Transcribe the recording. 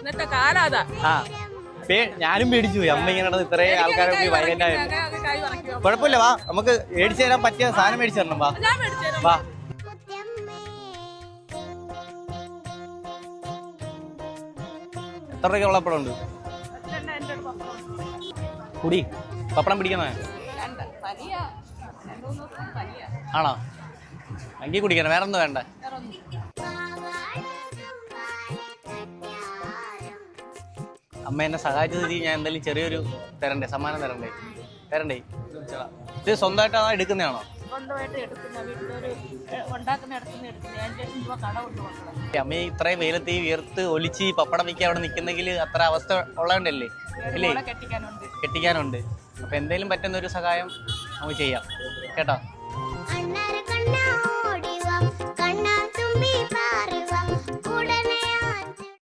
ഇന്നത്തെ കാലം അതാ. ഞാനും പേടിച്ചു പോയി. അമ്മ ഇങ്ങനെ ഇത്രയും ആൾക്കാരൊക്കെ വയലന്റ് ആയിരുന്നു. കുഴപ്പമില്ല, വാ നമുക്ക് മേടിച്ചു തരാൻ പറ്റിയ സാധനം മേടിച്ചു തരണം. വാ വാ. എത്ര രൂപയ്ക്ക് പപ്പടം ഉണ്ട്? കുടി പപ്പടം പിടിക്കണേ ആണോ? എങ്കിൽ കുടിക്കണം, വേറെ ഒന്നും വേണ്ട. അമ്മ എന്നെ സഹായിച്ചത് ഞാൻ എന്തായാലും ചെറിയൊരു തരണ്ടേ, സമ്മാനം തരണ്ടേ? ഇത് സ്വന്തമായിട്ടാണോ എടുക്കുന്നതാണോ? അമ്മ ഇത്രയും വെയിലത്ത് വിയർത്ത് ഒലിച്ച് പപ്പടം വിൽക്കാൻ അവിടെ നിൽക്കുന്നെങ്കിൽ അത്ര അവസ്ഥ ഉള്ളതുകൊണ്ടല്ലേ അല്ലേ? കെട്ടിക്കാനുണ്ട്. അപ്പൊ എന്തായാലും പറ്റുന്ന ഒരു സഹായം നമുക്ക് ചെയ്യാം കേട്ടോ.